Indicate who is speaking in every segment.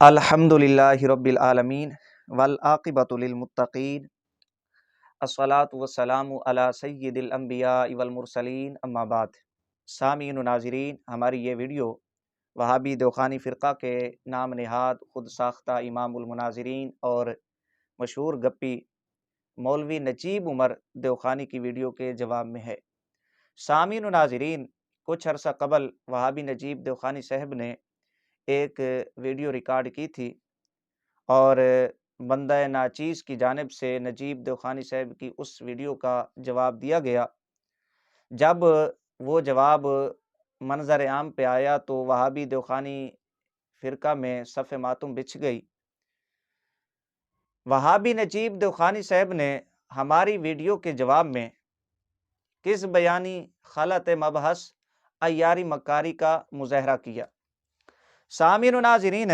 Speaker 1: الحمدللہ رب العالمین والعاقبۃ للمتقین الصلاۃ والسلام علی سید الانبیاء والمرسلین اما بعد۔ سامعین و ناظرین، ہماری یہ ویڈیو وہابی دیوخانی فرقہ کے نام نہاد خود ساختہ امام المناظرین اور مشہور گپی مولوی نجیب عمر دیوخانی کی ویڈیو کے جواب میں ہے۔ سامعین و ناظرین، کچھ عرصہ قبل وہابی نجیب دیوخانی صاحب نے ایک ویڈیو ریکارڈ کی تھی اور بندہ ناچیز کی جانب سے نجیب دیوخانی صاحب کی اس ویڈیو کا جواب دیا گیا۔ جب وہ جواب منظر عام پہ آیا تو وہابی دیوخانی فرقہ میں صف ماتم بچھ گئی۔ وہابی نجیب دیوخانی صاحب نے ہماری ویڈیو کے جواب میں کس بیانی خلط مبحث عیاری مکاری کا مظاہرہ کیا۔ سامعین و ناظرین،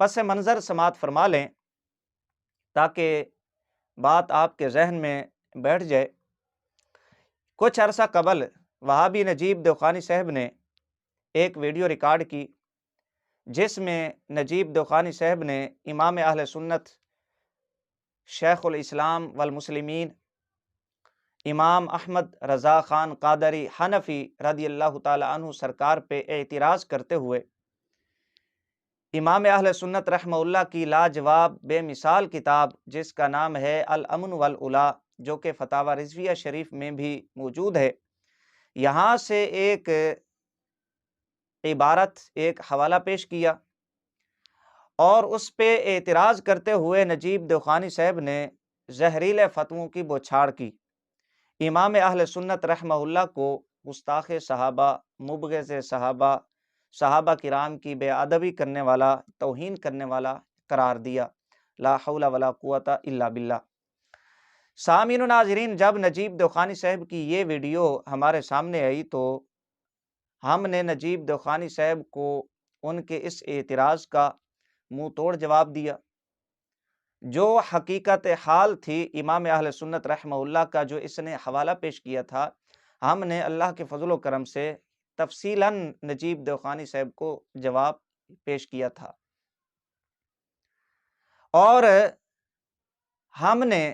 Speaker 1: پس منظر سماعت فرما لیں تاکہ بات آپ کے ذہن میں بیٹھ جائے۔ کچھ عرصہ قبل وہابی نجیب دیوخانی صاحب نے ایک ویڈیو ریکارڈ کی جس میں نجیب دیوخانی صاحب نے امام اہل سنت شیخ الاسلام والمسلمین امام احمد رضا خان قادری حنفی رضی اللہ تعالی عنہ سرکار پہ اعتراض کرتے ہوئے امام اہل سنت رحمہ اللہ کی لاجواب بے مثال کتاب جس کا نام ہے الامن والعلا، جو کہ فتاوی رضویہ شریف میں بھی موجود ہے، یہاں سے ایک عبارت، ایک حوالہ پیش کیا اور اس پہ اعتراض کرتے ہوئے نجیب دیوخانی صاحب نے زہریلے فتووں کی بوچھاڑ کی۔ امام اہل سنت رحمہ اللہ کو گستاخ صحابہ، مبغض صحابہ، صحابہ کرام کی بے ادبی کرنے والا، توہین کرنے والا قرار دیا۔ لا حول ولا قوت الا باللہ۔ سامعین و ناظرین، جب نجیب دیوخانی صاحب کی یہ ویڈیو ہمارے سامنے آئی تو ہم نے نجیب دیوخانی صاحب کو ان کے اس اعتراض کا منہ توڑ جواب دیا۔ جو حقیقت حال تھی امام اہل سنت رحمہ اللہ کا، جو اس نے حوالہ پیش کیا تھا، ہم نے اللہ کے فضل و کرم سے تفصیلاً نجیب دیوخانی صاحب کو جواب پیش کیا تھا، اور ہم نے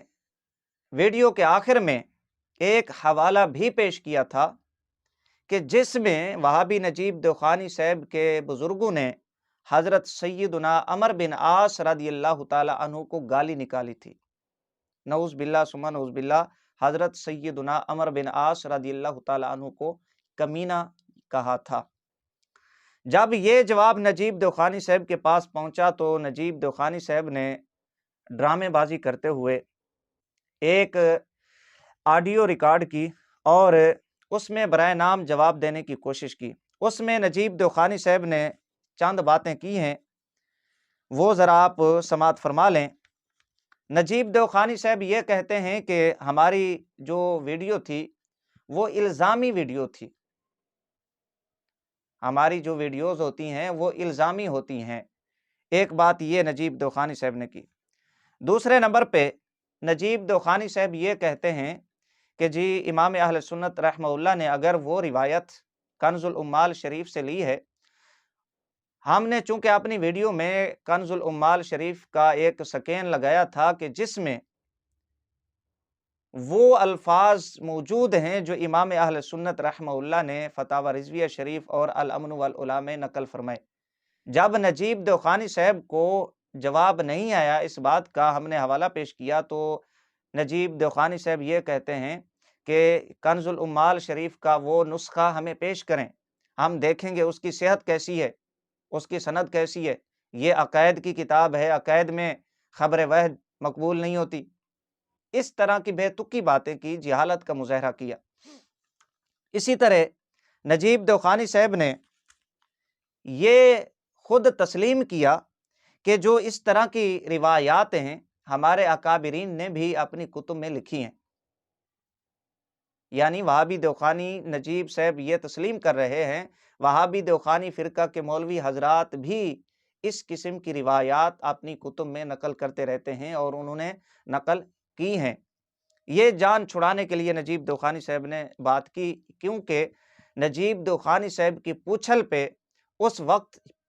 Speaker 1: ویڈیو کے آخر میں ایک حوالہ بھی پیش کیا تھا کہ جس میں وہابی نجیب دیوخانی صاحب کے بزرگوں نے حضرت سیدنا عمر بن عاص رضی اللہ تعالی عنہ کو گالی نکالی تھی۔ نعوذ باللہ ثم نعوذ باللہ، حضرت سیدنا عمر بن عاص رضی اللہ تعالی عنہ کو کمینہ کہا تھا۔ جب یہ جواب نجیب دیوخانی صاحب کے پاس پہنچا تو نجیب دیوخانی صاحب نے ڈرامے بازی کرتے ہوئے ایک آڈیو ریکارڈ کی اور اس میں برائے نام جواب دینے کی کوشش کی۔ اس میں نجیب دیوخانی صاحب نے چند باتیں کی ہیں، وہ ذرا آپ سماعت فرما لیں۔ نجیب دیوخانی صاحب یہ کہتے ہیں کہ ہماری جو ویڈیو تھی وہ الزامی ویڈیو تھی۔ ہماری جو ویڈیوز ہوتی ہیں وہ الزامی ہوتی ہیں۔ ایک بات یہ نجیب دیوخانی صاحب نے کی۔ دوسرے نمبر پہ نجیب دیوخانی صاحب یہ کہتے ہیں کہ جی امام اہل سنت رحمہ اللہ نے اگر وہ روایت کنز الامال شریف سے لی ہے، ہم نے چونکہ اپنی ویڈیو میں کنز الامال شریف کا ایک سکین لگایا تھا کہ جس میں وہ الفاظ موجود ہیں جو امام اہل سنت رحمہ اللہ نے فتاوی رضویہ شریف اور الامن والعلا میں نقل فرمائے۔ جب نجیب دیوخانی صاحب کو جواب نہیں آیا اس بات کا، ہم نے حوالہ پیش کیا تو نجیب دیوخانی صاحب یہ کہتے ہیں کہ کنز الامال شریف کا وہ نسخہ ہمیں پیش کریں، ہم دیکھیں گے اس کی صحت کیسی ہے، اس کی سند کیسی ہے۔ یہ عقائد کی کتاب ہے، عقائد میں خبر وحد مقبول نہیں ہوتی۔ اس طرح کی بے تکی باتیں کی، جہالت کا مظاہرہ کیا۔ اسی طرح نجیب دیوخانی صاحب نے یہ خود تسلیم کیا کہ جو اس طرح کی روایات ہیں ہمارے اکابرین نے بھی اپنی کتب میں لکھی ہیں۔ یعنی وہابی دیوخانی نجیب صاحب یہ تسلیم کر رہے ہیں وہابی دیوخانی فرقہ کے مولوی حضرات بھی اس قسم کی روایات اپنی کتب میں نقل کرتے رہتے ہیں اور انہوں نے نقل کی ہیں۔ یہ جان چھڑانے کے لیے نجیب دیوخانی صاحب نے بات کی، کیونکہ نجیب دیوخانی صاحب کی پوچھل پہ اس وقت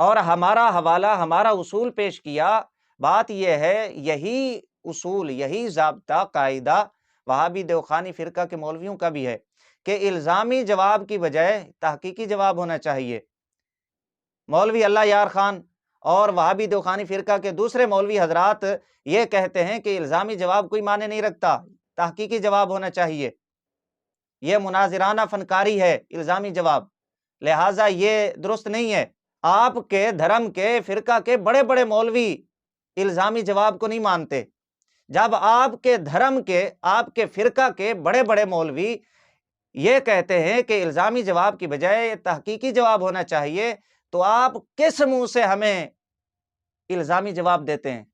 Speaker 1: اور ہمارا حوالہ، ہمارا اصول پیش کیا۔ بات یہ ہے، یہی اصول، یہی ضابطہ، قاعدہ وہابی دیوخانی فرقہ کے مولویوں کا بھی ہے کہ الزامی جواب کی بجائے تحقیقی جواب ہونا چاہیے۔ مولوی اللہ یار خان اور وہابی دیوخانی فرقہ کے دوسرے مولوی حضرات یہ کہتے ہیں کہ الزامی جواب کوئی معنی نہیں رکھتا، تحقیقی جواب ہونا چاہیے، یہ مناظرانہ فنکاری ہے الزامی جواب، لہٰذا یہ درست نہیں ہے۔ آپ کے دھرم کے فرقہ کے بڑے بڑے مولوی الزامی جواب کو نہیں مانتے۔ جب آپ کے دھرم کے، آپ کے فرقہ کے بڑے بڑے مولوی یہ کہتے ہیں کہ الزامی جواب کی بجائے تحقیقی جواب ہونا چاہیے، تو آپ کس منہ سے ہمیں الزامی جواب دیتے ہیں؟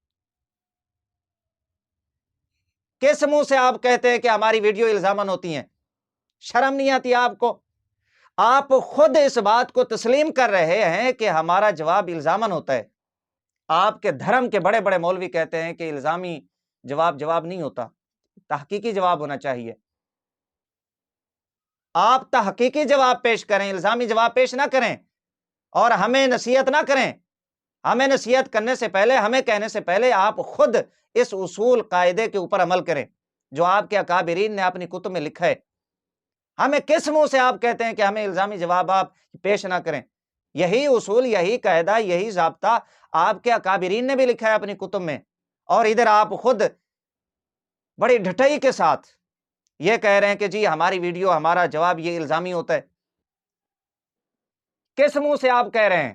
Speaker 1: کس منہ سے آپ کہتے ہیں کہ ہماری ویڈیو الزامن ہوتی ہیں؟ شرم نہیں آتی آپ کو؟ آپ خود اس بات کو تسلیم کر رہے ہیں کہ ہمارا جواب الزامن ہوتا ہے۔ آپ کے دھرم کے بڑے بڑے مولوی کہتے ہیں کہ الزامی جواب نہیں ہوتا، تحقیقی جواب ہونا چاہیے۔ آپ تحقیقی جواب پیش کریں، الزامی جواب پیش نہ کریں، اور ہمیں نصیحت نہ کریں۔ ہمیں نصیحت کرنے سے پہلے، ہمیں کہنے سے پہلے آپ خود اس اصول قاعدے کے اوپر عمل کریں جو آپ کے اکابرین نے اپنی کتب میں لکھا ہے۔ ہمیں کس منہ سے آپ کہتے ہیں کہ ہمیں الزامی جواب آپ پیش نہ کریں؟ یہی اصول، یہی قاعدہ، یہی ضابطہ آپ کے اکابرین نے بھی لکھا ہے اپنی کتب میں، اور ادھر آپ خود بڑی ڈھٹائی کے ساتھ یہ کہہ رہے ہیں کہ جی ہماری ویڈیو، ہمارا جواب یہ الزامی ہوتا ہے۔ کس منہ سے آپ کہہ رہے ہیں؟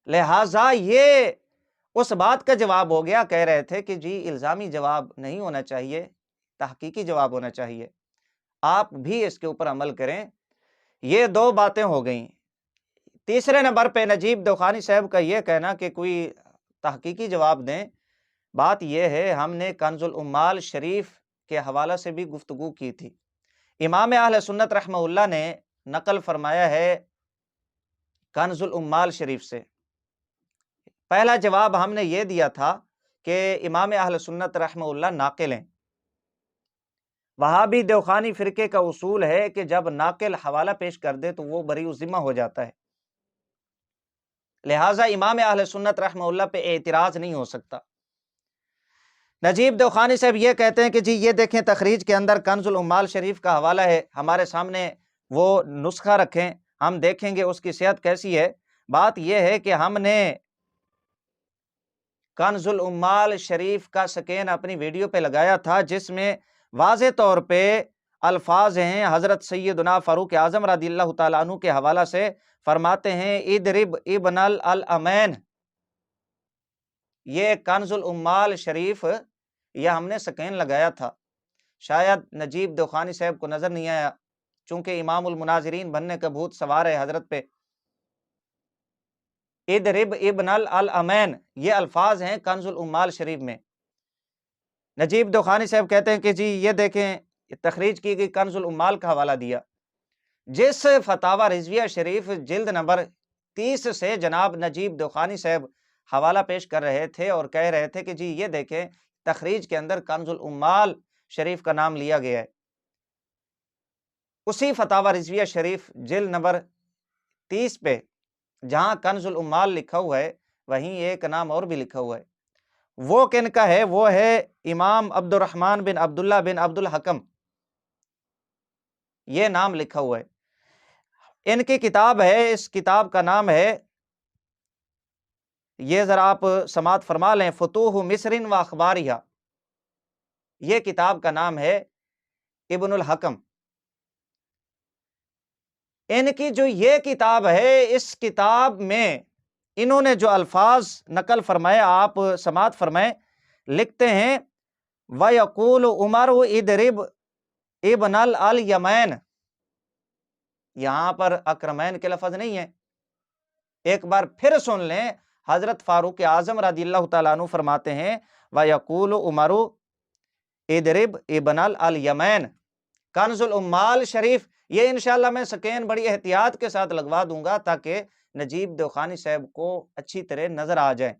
Speaker 1: لہٰذا یہ اس بات کا جواب ہو گیا، کہہ رہے تھے کہ جی الزامی جواب نہیں ہونا چاہیے، تحقیقی جواب ہونا چاہیے۔ آپ بھی اس کے اوپر عمل کریں۔ یہ دو باتیں ہو گئیں۔ تیسرے نمبر پہ نجیب دیوخانی صاحب کا یہ کہنا کہ کوئی تحقیقی جواب دیں، بات یہ ہے، ہم نے کنز الامال شریف کے حوالہ سے بھی گفتگو کی تھی۔ امام اہل سنت رحمہ اللہ نے نقل فرمایا ہے کنز الامال شریف سے۔ پہلا جواب ہم نے یہ دیا تھا کہ امام اہل سنت رحمہ اللہ ناقل ہیں۔ وہابی دیوخانی فرقے کا اصول ہے کہ جب ناقل حوالہ پیش کر دے تو وہ بری الذمہ ہو جاتا ہے، لہٰذا امام اہل سنت رحمہ اللہ پہ اعتراض نہیں ہو سکتا۔ نجیب دیوخانی صاحب یہ کہتے ہیں کہ جی یہ دیکھیں تخریج کے اندر کنز الامال شریف کا حوالہ ہے، ہمارے سامنے وہ نسخہ رکھیں، ہم دیکھیں گے اس کی صحت کیسی ہے۔ بات یہ ہے کہ ہم نے کنز الامال شریف کا سکین اپنی ویڈیو پہ لگایا تھا، جس میں واضح طور پہ الفاظ ہیں، حضرت سیدنا فاروق اعظم رضی اللہ تعالیٰ عنہ کے حوالہ سے فرماتے ہیں اضرب ابن الامین۔ یہ کنز الامال شریف یہ ہم نے سکین لگایا تھا، شاید نجیب دیوخانی صاحب کو نظر نہیں آیا، چونکہ امام المناظرین بننے کا بھوت سوار ہے حضرت پہ۔ اضرب ابن الامین یہ الفاظ ہیں کنز الامال شریف میں۔ نجیب دیوخانی صاحب کہتے ہیں کہ جی یہ دیکھیں تخریج کی گئی کنز الامال کا حوالہ دیا، جس فتاوی رضویہ شریف جلد نمبر 30 سے جناب نجیب دیوخانی صاحب حوالہ پیش کر رہے تھے اور کہہ رہے تھے کہ جی یہ دیکھیں تخریج کے اندر کنز الامال شریف کا نام لیا گیا ہے۔ اسی فتاوی رضویہ شریف جلد نمبر 30 پہ جہاں کنز الامال لکھا ہوا ہے، وہیں ایک نام اور بھی لکھا ہوا ہے۔ وہ کن کا ہے؟ وہ ہے امام عبد الرحمن بن عبداللہ بن عبد الحکم، یہ نام لکھا ہوا ہے۔ ان کی کتاب ہے، اس کتاب کا نام ہے، یہ ذرا آپ سماعت فرما لیں، فتوح مصر و اخباریہ، یہ کتاب کا نام ہے ابن الحکم۔ ان کی جو یہ کتاب ہے، اس کتاب میں انہوں نے جو الفاظ نقل فرمائے، آپ سماعت فرمائیں، لکھتے ہیں وَيَقُولُ عُمَرُ اِضْرِبْ ابن الیمین، یہاں پر اکرمین کے لفظ نہیں ہیں، ایک بار پھر سن لیں، حضرت فاروق اعظم رضی اللہ تعالیٰ عنہ فرماتے ہیں وَيَقُولُ عُمَرُ اِضْرِبْ ابن الیمین، کنز الامال شریف، یہ انشاءاللہ میں سکین بڑی احتیاط کے ساتھ لگوا دوں گا تاکہ نجیب دیوخانی صاحب کو اچھی طرح نظر آ جائیں۔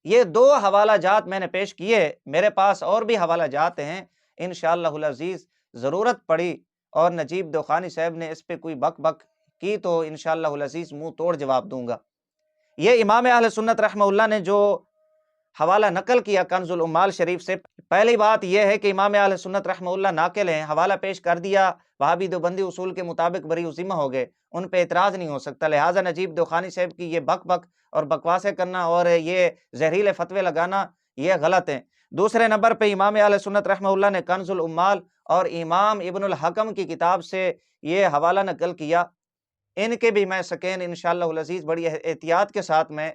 Speaker 1: یہ دو حوالہ جات میں نے پیش کیے، میرے پاس اور بھی حوالہ جات ہیں، انشاءاللہ العزیز ضرورت پڑی اور نجیب دیوخانی صاحب نے اس پہ کوئی بک بک کی تو انشاءاللہ العزیز منہ توڑ جواب دوں گا۔ یہ امام اہل سنت رحمہ اللہ نے جو حوالہ نقل کیا کنز العمال شریف سے، پہلی بات یہ ہے کہ امام اہل سنت رحمہ اللہ ناقل ہیں، حوالہ پیش کر دیا، وہابی دیوبندی اصول کے مطابق بری ذمہ ہو گئے، ان پہ اعتراض نہیں ہو سکتا، لہٰذا نجیب دوخانی صاحب کی یہ بک بک اور بکواسیں کرنا اور یہ زہریلے فتوے لگانا یہ غلط ہیں۔ دوسرے نمبر پہ امام اہل سنت رحمہ اللہ نے کنز العمال اور امام ابن الحکم کی کتاب سے یہ حوالہ نقل کیا، ان کے بھی میں سکین انشاءاللہ العزیز بڑی احتیاط کے ساتھ میں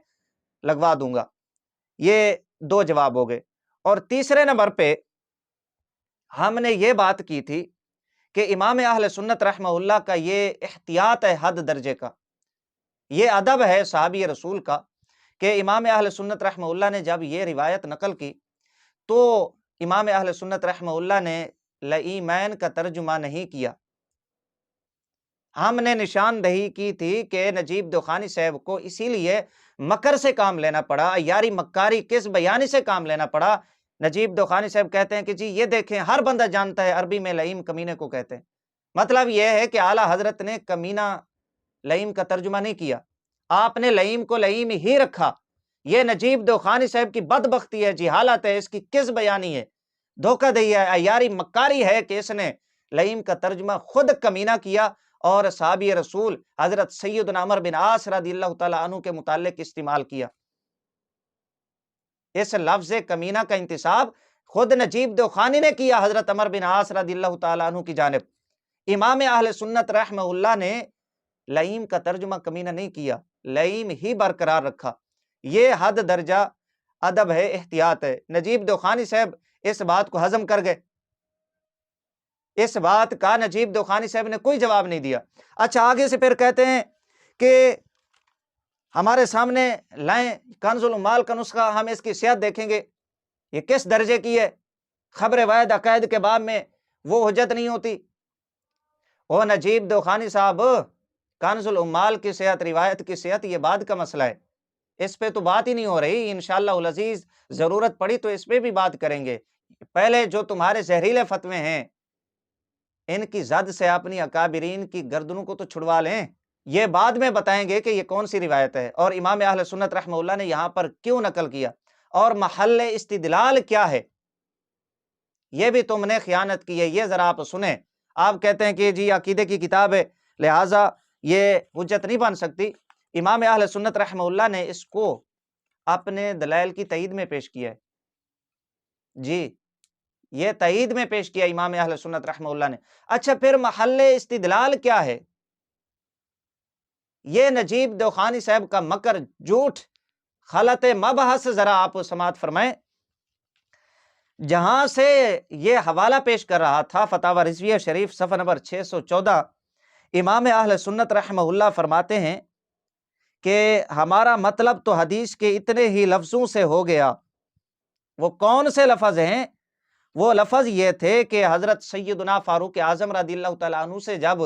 Speaker 1: لگوا دوں گا۔ یہ دو جواب ہو گئے۔ اور تیسرے نمبر پہ ہم نے یہ بات کی تھی کہ امام اہل سنت رحمہ اللہ کا یہ احتیاط ہے حد درجے کا، یہ ادب ہے صحابی رسول کا کہ امام اہل سنت رحمہ اللہ نے جب یہ روایت نقل کی تو امام اہل سنت رحمہ اللہ نے لئیمین کا ترجمہ نہیں کیا۔ ہم نے نشاندہی کی تھی کہ نجیب دوخانی صاحب کو اسی لیے مکر سے کام لینا پڑا، عیاری مکاری کس بیانی سے کام لینا پڑا۔ نجیب دوخانی صاحب کہتے ہیں کہ جی یہ دیکھیں ہر بندہ جانتا ہے عربی میں لئیم کمینے کو کہتے ہیں، مطلب یہ ہے کہ اعلیٰ حضرت نے کمینہ لئیم کا ترجمہ نہیں کیا، آپ نے لئیم کو لئیم ہی رکھا۔ یہ نجیب دوخانی صاحب کی بدبختی ہے، جہالت ہے، اس کی کس بیانی ہے، دھوکہ دہی ہے، عیاری مکاری ہے کہ اس نے لئیم کا ترجمہ خود کمینہ کیا اور صحابی رسول حضرت سیدنا عمر بن عاص رضی اللہ تعالیٰ عنہ کے متعلق استعمال کیا۔ اس لفظ کمینہ کا انتساب خود نجیب دوخانی نے کیا حضرت عمر بن عاص رضی اللہ تعالیٰ عنہ کی جانب۔ امام اہل سنت رحمہ اللہ نے لئیم کا ترجمہ کمینہ نہیں کیا، لئیم ہی برقرار رکھا۔ یہ حد درجہ ادب ہے، احتیاط ہے۔ نجیب دوخانی صاحب اس بات کو ہضم کر گئے، اس بات کا نجیب دوخانی صاحب نے کوئی جواب نہیں دیا۔ اچھا آگے سے پھر کہتے ہیں کہ ہمارے سامنے لائیں کنز العمال کا نسخہ، ہم اس کی صحت دیکھیں گے، یہ کس درجے کی ہے، خبر واحد عقائد کے باب میں وہ حجت نہیں ہوتی۔ او نجیب دوخانی صاحب، کنز العمال کی صحت، روایت کی صحت یہ بعد کا مسئلہ ہے، اس پہ تو بات ہی نہیں ہو رہی۔ انشاءاللہ العزیز ضرورت پڑی تو اس پہ بھی بات کریں گے۔ پہلے جو تمہارے زہریلے فتوے ہیں ان کی زد سے اپنی اکابرین کی گردنوں کو تو چھڑوا لیں، یہ بعد میں بتائیں گے کہ یہ کون سی روایت ہے اور امام اہل سنت رحمہ اللہ نے یہاں پر کیوں نقل کیا اور محل استدلال کیا ہے۔ یہ بھی تم نے خیانت کی ہے، یہ ذرا آپ سنیں۔ آپ کہتے ہیں کہ جی عقیدے کی کتاب ہے لہٰذا یہ حجت نہیں بن سکتی۔ امام اہل سنت رحمہ اللہ نے اس کو اپنے دلائل کی تائید میں پیش کیا ہے، جی یہ تائید میں پیش کیا امام اہل سنت رحمہ اللہ نے۔ اچھا پھر محل استدلال کیا ہے؟ یہ نجیب دوخانی صاحب کا مکر، جھوٹ، غلط مبحث ذرا آپ سماعت فرمائیں۔ جہاں سے یہ حوالہ پیش کر رہا تھا فتاوی رضویہ شریف صفحہ نمبر 614، امام اہل سنت رحمہ اللہ فرماتے ہیں کہ ہمارا مطلب تو حدیث کے اتنے ہی لفظوں سے ہو گیا۔ وہ کون سے لفظ ہیں؟ وہ لفظ یہ تھے کہ حضرت سیدنا فاروق اعظم رضی اللہ تعالیٰ عنہ سے جب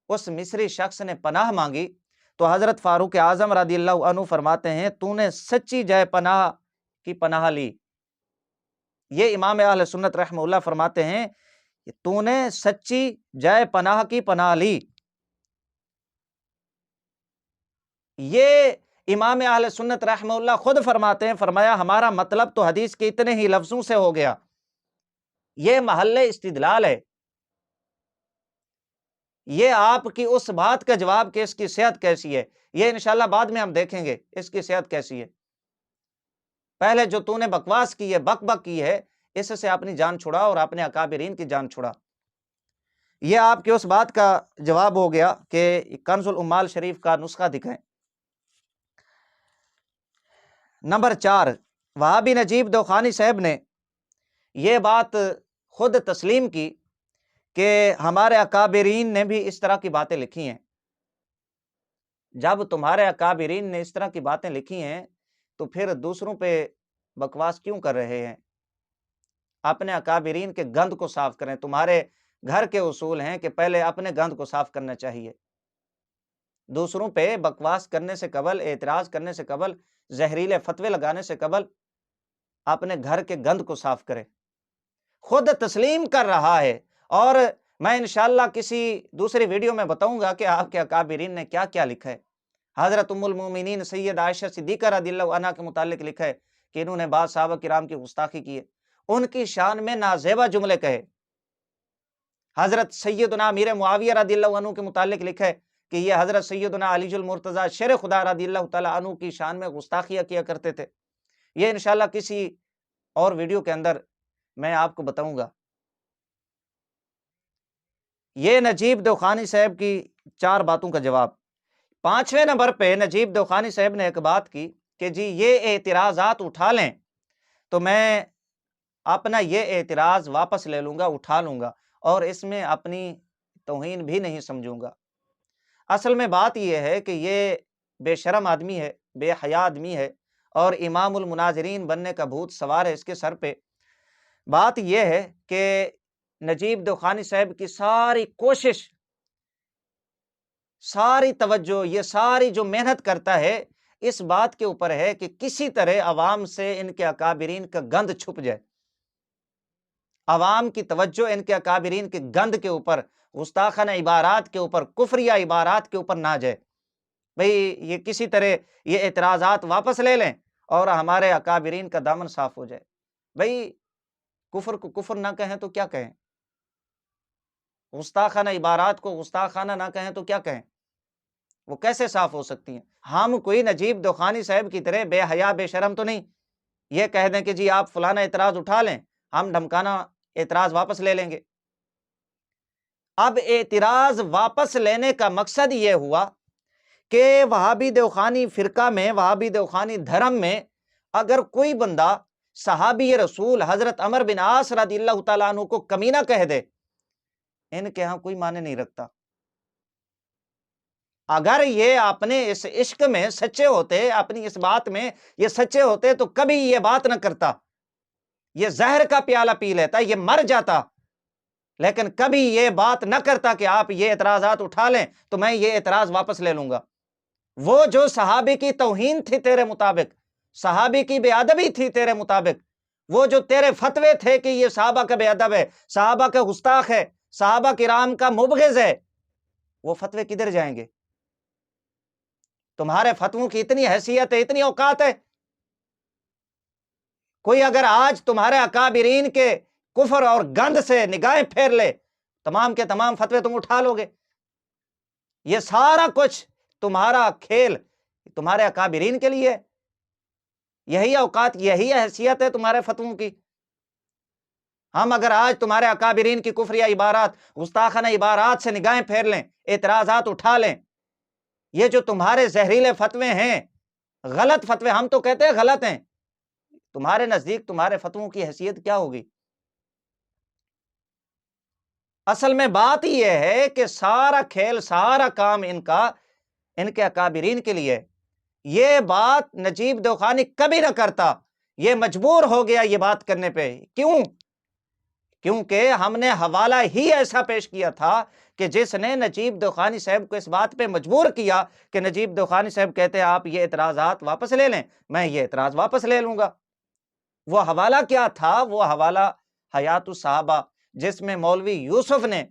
Speaker 1: اس مصری شخص نے پناہ مانگی تو حضرت فاروق اعظم رضی اللہ عنہ فرماتے ہیں تو نے سچی جائے پناہ کی پناہ لی۔ یہ امام اہل سنت رحمہ اللہ فرماتے ہیں کہ تو نے سچی جائے پناہ کی پناہ لی۔ یہ امام اہل سنت رحمہ اللہ خود فرماتے ہیں، فرمایا ہمارا مطلب تو حدیث کے اتنے ہی لفظوں سے ہو گیا۔ یہ محل استدلال ہے، یہ آپ کی اس بات کا جواب کہ اس کی صحت کیسی ہے، یہ انشاءاللہ بعد میں ہم دیکھیں گے اس کی صحت کیسی ہے۔ پہلے جو تو نے بکواس کی ہے، بک بک کی ہے، اس سے اپنی جان چھڑا اور اپنے اکابرین کی جان چھڑا۔ یہ آپ کی اس بات کا جواب ہو گیا کہ کنز العمال شریف کا نسخہ دکھائیں۔ نمبر 4، وہابی نجیب دوخانی صاحب نے یہ بات خود تسلیم کی کہ ہمارے اکابرین نے بھی اس طرح کی باتیں لکھی ہیں۔ جب تمہارے اکابرین نے اس طرح کی باتیں لکھی ہیں تو پھر دوسروں پہ بکواس کیوں کر رہے ہیں؟ اپنے اکابرین کے گند کو صاف کریں۔ تمہارے گھر کے اصول ہیں کہ پہلے اپنے گند کو صاف کرنا چاہیے، دوسروں پہ بکواس کرنے سے قبل، اعتراض کرنے سے قبل، زہریلے فتوے لگانے سے قبل اپنے گھر کے گند کو صاف کرے۔ خود تسلیم کر رہا ہے اور میں انشاءاللہ کسی دوسری ویڈیو میں بتاؤں گا کہ آپ کے اکابرین نے کیا کیا لکھا ہے۔ حضرت ام المومنین سید عائشہ صدیقہ رضی اللہ عنہا کے متعلق لکھا ہے کہ انہوں نے بعض صحابہ کرام کی گستاخی کی ہے، ان کی شان میں نازیبہ جملے کہے۔ حضرت سیدنا امیر معاویہ رضی اللہ عنہ کے متعلق لکھا ہے کہ یہ حضرت سیدنا علی المرتضیٰ شیر خدا رضی اللہ تعالیٰ عنہ کی شان میں گستاخیاں کیا کرتے تھے۔ یہ انشاءاللہ کسی اور ویڈیو کے اندر میں آپ کو بتاؤں گا۔ یہ نجیب دوخانی صاحب کی 4 باتوں کا جواب۔ 5ویں نمبر پہ نجیب دوخانی صاحب نے ایک بات کی کہ جی یہ اعتراضات اٹھا لیں تو میں اپنا یہ اعتراض واپس لے لوں گا، اٹھا لوں گا، اور اس میں اپنی توہین بھی نہیں سمجھوں گا۔ اصل میں بات یہ ہے کہ یہ بے شرم آدمی ہے، بے حیا آدمی ہے، اور امام المناظرین بننے کا بھوت سوار ہے اس کے سر پہ۔ بات یہ ہے کہ نجیب دوخانی صاحب کی ساری کوشش، ساری توجہ، یہ ساری جو محنت کرتا ہے اس بات کے اوپر ہے کہ کسی طرح عوام سے ان کے اکابرین کا گند چھپ جائے، عوام کی توجہ ان کے اکابرین کے گند کے اوپر، گستاخانہ عبارات کے اوپر، کفریہ عبارات کے اوپر نہ جائے۔ بھئی یہ کسی طرح یہ اعتراضات واپس لے لیں اور ہمارے اکابرین کا دامن صاف ہو جائے۔ بھئی کفر کو کفر نہ کہیں تو کیا کہیں، گستاخانہ عبارات کو گستاخانہ نہ کہیں تو کیا کہیں، وہ کیسے صاف ہو سکتی ہیں؟ ہم کوئی نجیب دوخانی صاحب کی طرح بے حیا بے شرم تو نہیں، یہ کہہ دیں کہ جی آپ فلانا اعتراض اٹھا لیں، ہم ڈھمکانا اعتراض واپس لے لیں گے۔ اب اعتراض واپس لینے کا مقصد یہ ہوا کہ وہابی دوخانی فرقہ میں، وہابی دوخانی دھرم میں اگر کوئی بندہ صحابی رسول حضرت عمر بن عاص رضی اللہ تعالیٰ عنہ کو کمینہ کہہ دے، ان کے ہاں کوئی معنی نہیں رکھتا۔ اگر یہ اپنے اس عشق میں سچے ہوتے، اپنی اس بات میں یہ سچے ہوتے تو کبھی یہ بات نہ کرتا، یہ زہر کا پیالہ پی لیتا، یہ مر جاتا، لیکن کبھی یہ بات نہ کرتا کہ آپ یہ اعتراضات اٹھا لیں تو میں یہ اعتراض واپس لے لوں گا۔ وہ جو صحابی کی توہین تھی تیرے مطابق، صحابی کی بے ادبی تھی تیرے مطابق، وہ جو تیرے فتوے تھے کہ یہ صحابہ کا بے ادب ہے، صحابہ کا گستاخ ہے، صحابہ کرام کا مبغض ہے، وہ فتوے کدھر جائیں گے؟ تمہارے فتووں کی اتنی حیثیت ہے، اتنی اوقات ہے، کوئی اگر آج تمہارے اکابرین کے کفر اور گند سے نگاہیں پھیر لے، تمام کے تمام فتوے تم اٹھا لو گے۔ یہ سارا کچھ تمہارا کھیل تمہارے اکابرین کے لیے، یہی اوقات، یہی حیثیت ہے تمہارے فتووں کی۔ ہم اگر آج تمہارے اکابرین کی کفریہ عبارات، گستاخانہ عبارات سے نگاہیں پھیر لیں، اعتراضات اٹھا لیں، یہ جو تمہارے زہریلے فتوے ہیں، غلط فتوے، ہم تو کہتے ہیں غلط ہیں، تمہارے نزدیک تمہارے فتووں کی حیثیت کیا ہوگی؟ اصل میں بات یہ ہے کہ سارا کھیل، سارا کام ان کے اکابرین کے لیے۔ یہ بات نجیب دوخانی کبھی نہ کرتا، یہ مجبور ہو گیا یہ بات کرنے پہ۔ کیوں؟ کیونکہ ہم نے حوالہ ہی ایسا پیش کیا تھا کہ جس نے نجیب دوخانی صاحب کو اس بات پہ مجبور کیا کہ نجیب دوخانی صاحب کہتے ہیں آپ یہ اعتراضات واپس لے لیں، میں یہ اعتراض واپس لے لوں گا۔ وہ حوالہ کیا تھا؟ وہ حوالہ حیات الصحابہ، جس میں مولوی یوسف نے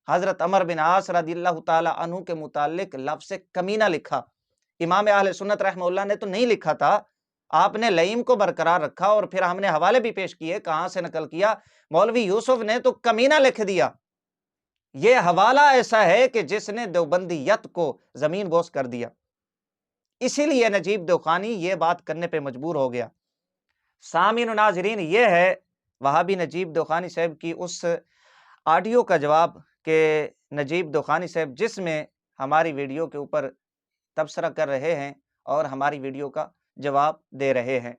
Speaker 1: حضرت عمر بن عاص رضی اللہ تعالی عنہ کے متعلق لفظ کمینہ لکھا۔ امام اہل سنت رحمہ اللہ نے تو نہیں لکھا تھا، آپ نے لئیم کو برقرار رکھا، اور پھر ہم نے حوالے بھی پیش کیے کہاں سے نقل کیا، مولوی یوسف نے تو کمینہ لکھ دیا۔ یہ حوالہ ایسا ہے کہ جس نے دیوبندیت کو زمین بوس کر دیا، اسی لیے نجیب دوخانی یہ بات کرنے پہ مجبور ہو گیا۔ سامعین و ناظرین، یہ ہے وہابی نجیب دوخانی صاحب کی اس آڈیو کا جواب کہ نجیب دوخانی صاحب جس میں ہماری ویڈیو کے اوپر تبصرہ کر رہے ہیں اور ہماری ویڈیو کا جواب دے رہے ہیں۔